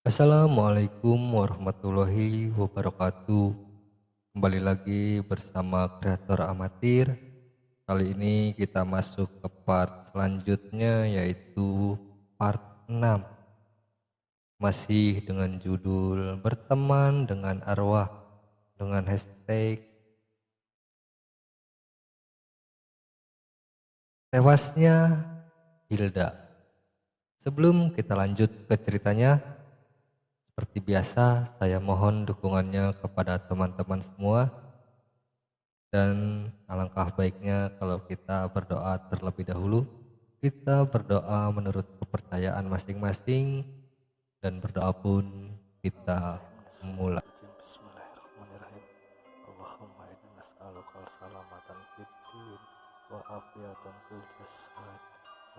Assalamualaikum warahmatullahi wabarakatuh. Kembali lagi bersama kreator amatir. Kali ini kita masuk ke part selanjutnya yaitu part 6. Masih dengan judul berteman dengan arwah dengan hashtag tewasnya Hilda. Sebelum kita lanjut ke ceritanya, seperti biasa saya mohon dukungannya kepada teman-teman semua. Dan alangkah baiknya kalau kita berdoa terlebih dahulu. Kita berdoa menurut kepercayaan masing-masing dan berdoa pun kita mulai. Bismillahirrahmanirrahim. Allahumma inna nas'alukal salamatan fid din wa afiatan fil jasad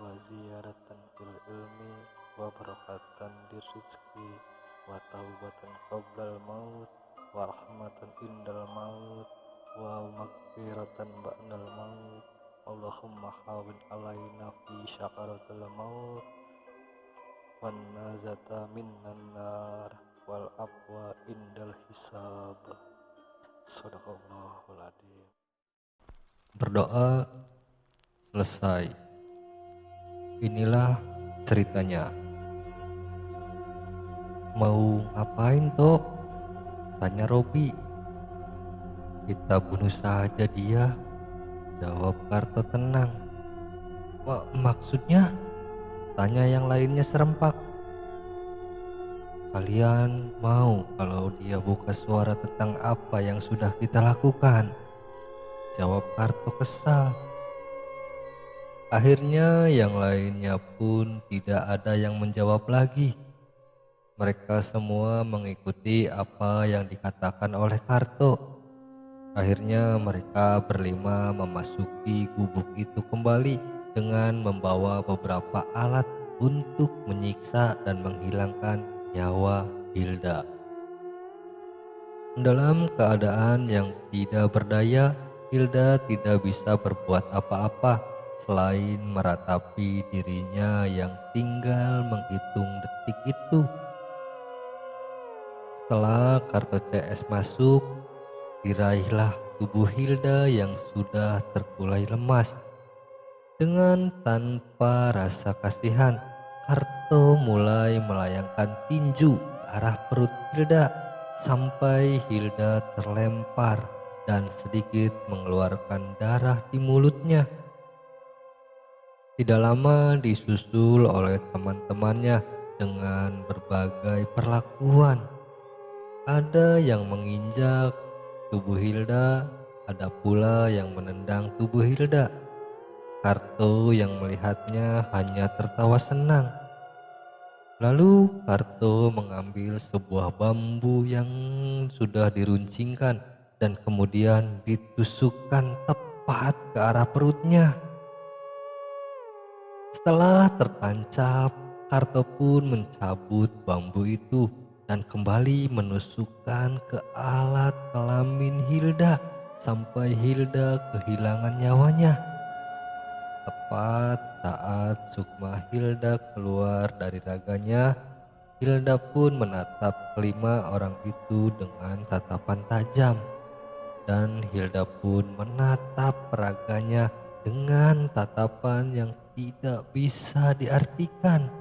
wa ziyaratan fil ilmi wa barakatan di rizki wa taubatan qablal maut wa rahmatan indal maut wa maghfiratan ba'dal maut. Allahumma hawin alaina fi syakaratil maut wan nazata minnan nar wal afwa indal hisab. Sadaqallahul adzim. Berdoa selesai. Inilah ceritanya. Mau ngapain Tok? Tanya Robi. Kita bunuh saja dia. Jawab Karto tenang. Maksudnya? Tanya yang lainnya serempak. Kalian mau kalau dia buka suara tentang apa yang sudah kita lakukan? Jawab Karto kesal. Akhirnya yang lainnya pun tidak ada yang menjawab lagi. Mereka semua mengikuti apa yang dikatakan oleh Karto. Akhirnya mereka berlima memasuki gubuk itu kembali dengan membawa beberapa alat untuk menyiksa dan menghilangkan nyawa Hilda. Dalam keadaan yang tidak berdaya, Hilda tidak bisa berbuat apa-apa selain meratapi dirinya yang tinggal menghitung detik itu. Setelah kartu CS masuk, diraihlah tubuh Hilda yang sudah terkulai lemas. Dengan tanpa rasa kasihan, Karto mulai melayangkan tinju ke arah perut Hilda sampai Hilda terlempar dan sedikit mengeluarkan darah di mulutnya. Tidak lama disusul oleh teman-temannya dengan berbagai perlakuan. Ada yang menginjak tubuh Hilda, ada pula yang menendang tubuh Hilda. Karto yang melihatnya hanya tertawa senang. Lalu Karto mengambil sebuah bambu yang sudah diruncingkan dan kemudian ditusukkan tepat ke arah perutnya. Setelah tertancap, Karto pun mencabut bambu itu dan kembali menusukkan ke alat kelamin Hilda sampai Hilda kehilangan nyawanya. Tepat saat sukma Hilda keluar dari raganya, Hilda pun menatap kelima orang itu dengan tatapan tajam. Dan Hilda pun menatap raganya dengan tatapan yang tidak bisa diartikan.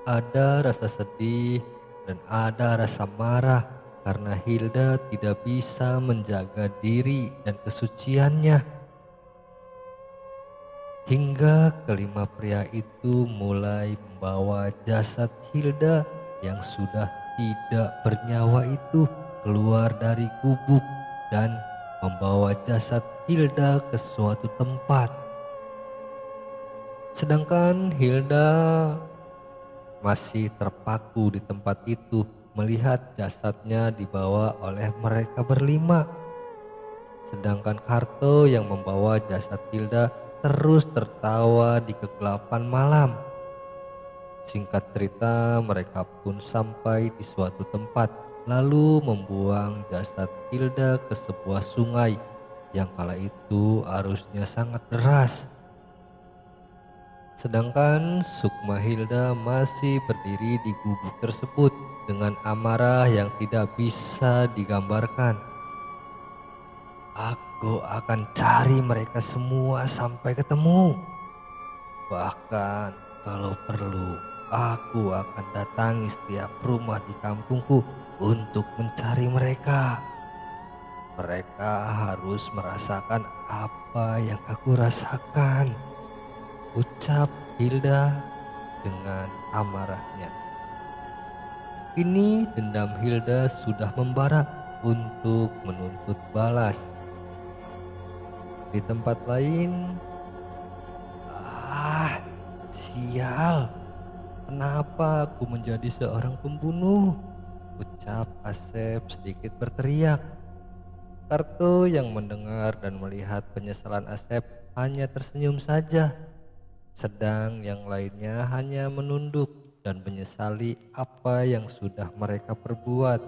Ada rasa sedih dan ada rasa marah karena Hilda tidak bisa menjaga diri dan kesuciannya. Hingga kelima pria itu mulai membawa jasad Hilda yang sudah tidak bernyawa itu keluar dari gubuk dan membawa jasad Hilda ke suatu tempat. Sedangkan Hilda masih terpaku di tempat itu melihat jasadnya dibawa oleh mereka berlima. Sedangkan Karto yang membawa jasad Hilda terus tertawa di kegelapan malam. Singkat cerita, mereka pun sampai di suatu tempat lalu membuang jasad Hilda ke sebuah sungai yang kala itu arusnya sangat deras. Sedangkan Sukma Hilda masih berdiri di gubuk tersebut dengan amarah yang tidak bisa digambarkan. Aku akan cari mereka semua sampai ketemu. Bahkan kalau perlu, aku akan datangi setiap rumah di kampungku untuk mencari mereka. Mereka harus merasakan apa yang aku rasakan, ucap Hilda dengan amarahnya. Kini dendam Hilda sudah membara untuk menuntut balas. Di tempat lain, ah, sial, kenapa aku menjadi seorang pembunuh? Ucap Asep sedikit berteriak. Karto yang mendengar dan melihat penyesalan Asep hanya tersenyum saja. Sedang yang lainnya hanya menunduk dan menyesali apa yang sudah mereka perbuat.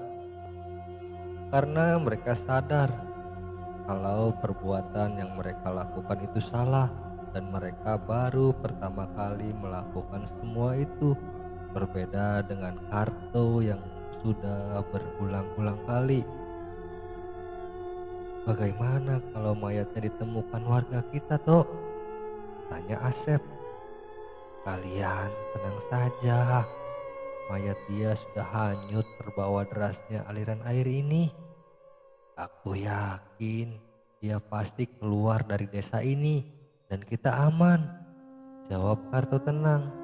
Karena mereka sadar kalau perbuatan yang mereka lakukan itu salah dan mereka baru pertama kali melakukan semua itu. Berbeda dengan Karto yang sudah berulang-ulang kali. Bagaimana kalau mayatnya ditemukan warga kita, Tok? Tanya Asep. Kalian tenang saja. Mayat dia sudah hanyut terbawa derasnya aliran air ini. Aku yakin dia pasti keluar dari desa ini dan kita aman. Jawab Karto tenang.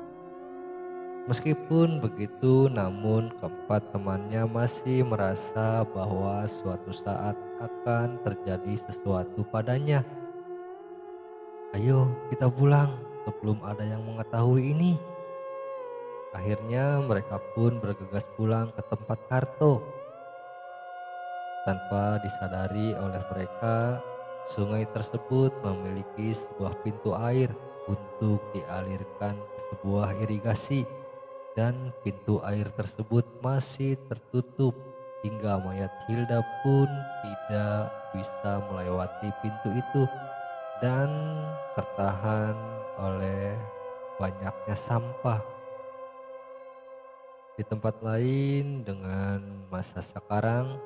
Meskipun begitu, namun keempat temannya masih merasa bahwa suatu saat akan terjadi sesuatu padanya. Ayo kita pulang sebelum ada yang mengetahui ini. Akhirnya mereka pun bergegas pulang ke tempat Karto. Tanpa disadari oleh mereka, sungai tersebut memiliki sebuah pintu air untuk dialirkan ke sebuah irigasi. Dan pintu air tersebut masih tertutup hingga mayat Hilda pun tidak bisa melewati pintu itu dan tertahan oleh banyaknya sampah. Di tempat lain dengan masa sekarang,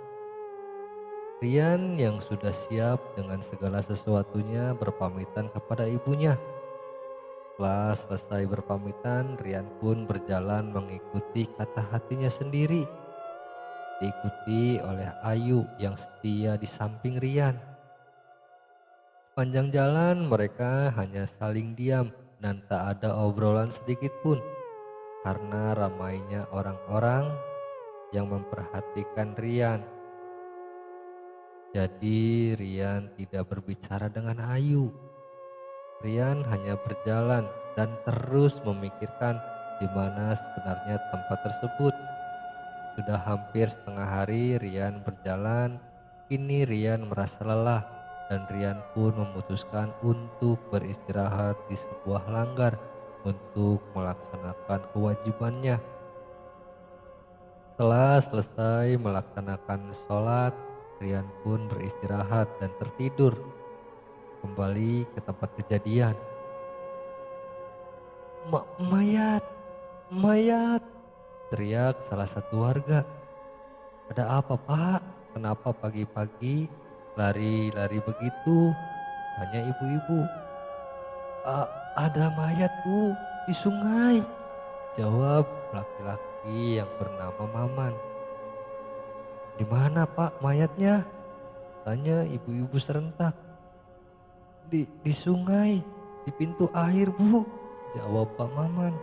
Rian yang sudah siap dengan segala sesuatunya berpamitan kepada ibunya. Setelah selesai berpamitan, Rian pun berjalan mengikuti kata hatinya sendiri. Diikuti oleh Ayu yang setia di samping Rian. Sepanjang jalan mereka hanya saling diam dan tak ada obrolan sedikit pun. Karena ramainya orang-orang yang memperhatikan Rian. Jadi Rian tidak berbicara dengan Ayu. Rian hanya berjalan dan terus memikirkan di mana sebenarnya tempat tersebut. Sudah hampir setengah hari Rian berjalan. Kini Rian merasa lelah dan Rian pun memutuskan untuk beristirahat di sebuah langgar untuk melaksanakan kewajibannya. Setelah selesai melaksanakan sholat, Rian pun beristirahat dan tertidur. Kembali ke tempat kejadian. Mayat, mayat, teriak salah satu warga. Ada apa, Pak? Kenapa pagi-pagi lari-lari begitu? Tanya ibu-ibu. Ada mayat, Bu, di sungai, jawab laki-laki yang bernama Maman. Di mana, Pak, mayatnya? Tanya ibu-ibu serentak. Di sungai, di pintu air, Bu, jawab Pak Maman.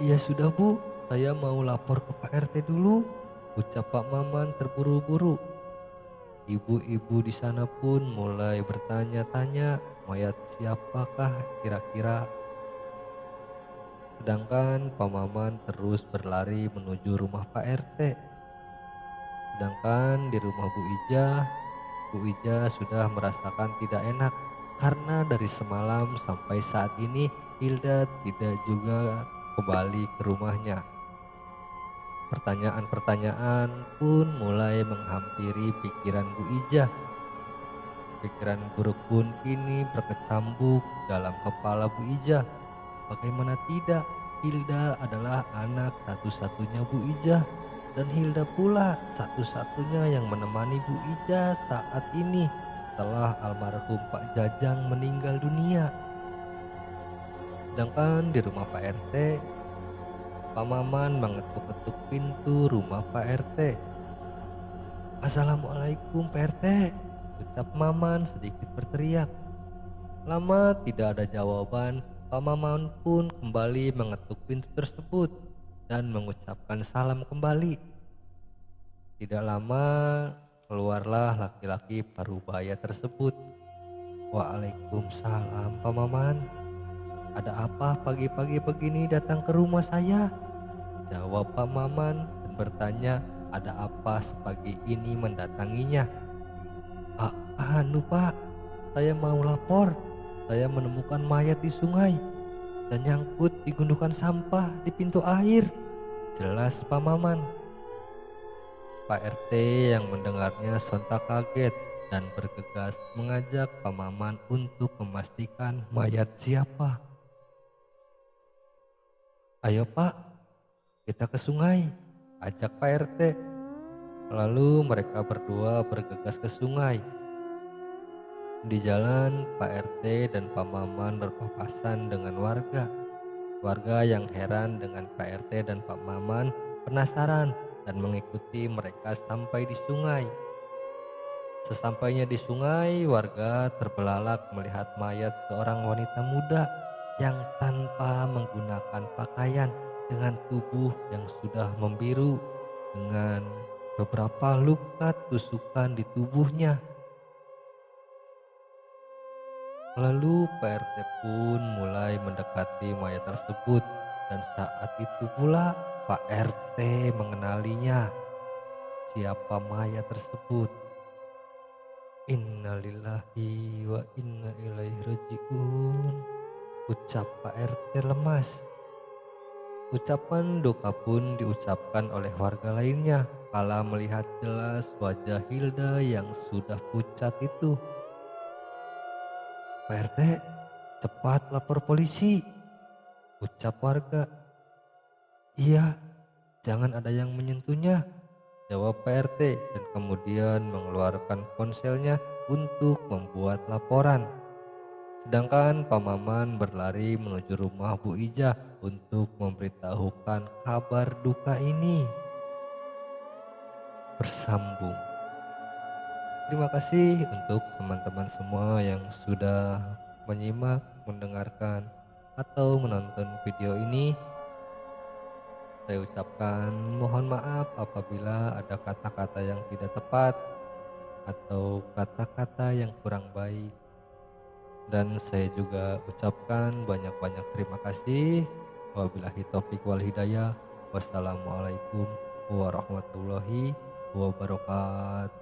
Iya sudah, Bu, saya mau lapor ke Pak RT dulu, ucap Pak Maman terburu-buru. Ibu-ibu di sana pun mulai bertanya-tanya mayat siapakah kira-kira. Sedangkan Pak Maman terus berlari menuju rumah Pak RT. Sedangkan di rumah Bu Ija sudah merasakan tidak enak karena dari semalam sampai saat ini Hilda tidak juga kembali ke rumahnya. Pertanyaan-pertanyaan pun mulai menghampiri pikiran Bu Ija. pikiran buruk pun kini berkecambuk dalam kepala Bu Ijah. Bagaimana tidak, Hilda adalah anak satu-satunya Bu Ijah, dan Hilda pula satu-satunya yang menemani Bu Ijah saat ini setelah almarhum Pak Jajang meninggal dunia. Sedangkan di rumah Pak RT, Pak Maman mengetuk-ketuk pintu rumah Pak RT. "Assalamualaikum Pak RT," ucap Maman sedikit berteriak. Lama tidak ada jawaban, Pak Maman pun kembali mengetuk pintu tersebut dan mengucapkan salam kembali. Tidak lama keluarlah laki-laki parubaya tersebut. "Waalaikumsalam Pak Maman. Ada apa pagi-pagi begini datang ke rumah saya?" jawab Pak Maman dan bertanya ada apa sepagi ini mendatanginya. Anu Pak, saya mau lapor. Saya menemukan mayat di sungai dan nyangkut di gundukan sampah di pintu air, jelas Pak Maman. Pak RT yang mendengarnya sontak kaget dan bergegas mengajak Pak Maman untuk memastikan mayat siapa. "Ayo Pak, kita ke sungai," ajak Pak RT. Lalu mereka berdua bergegas ke sungai. Di jalan, Pak RT dan Pak Maman berpapasan dengan warga. Warga yang heran dengan Pak RT dan Pak Maman penasaran dan mengikuti mereka sampai di sungai. Sesampainya di sungai, warga terbelalak melihat mayat seorang wanita muda yang tanpa menggunakan pakaian dengan tubuh yang sudah membiru dengan beberapa luka tusukan di tubuhnya. Lalu Pak RT pun mulai mendekati mayat tersebut dan saat itu pula Pak RT mengenalinya. Siapa mayat tersebut? "Innalillahi wa inna ilaihi rajiun," ucap Pak RT lemas. Ucapan duka pun diucapkan oleh warga lainnya kala melihat jelas wajah Hilda yang sudah pucat itu. "Pak RT, cepat lapor polisi," ucap warga. "Iya, jangan ada yang menyentuhnya," jawab Pak RT dan kemudian mengeluarkan ponselnya untuk membuat laporan. Sedangkan Pak Maman berlari menuju rumah Bu Ijah untuk memberitahukan kabar duka ini. Bersambung. Terima kasih untuk teman-teman semua yang sudah menyimak, mendengarkan, atau menonton video ini. Saya ucapkan mohon maaf apabila ada kata-kata yang tidak tepat atau kata-kata yang kurang baik. Dan saya juga ucapkan banyak-banyak terima kasih. Wabillahi taufik wal hidayah. Wassalamualaikum warahmatullahi wabarakatuh.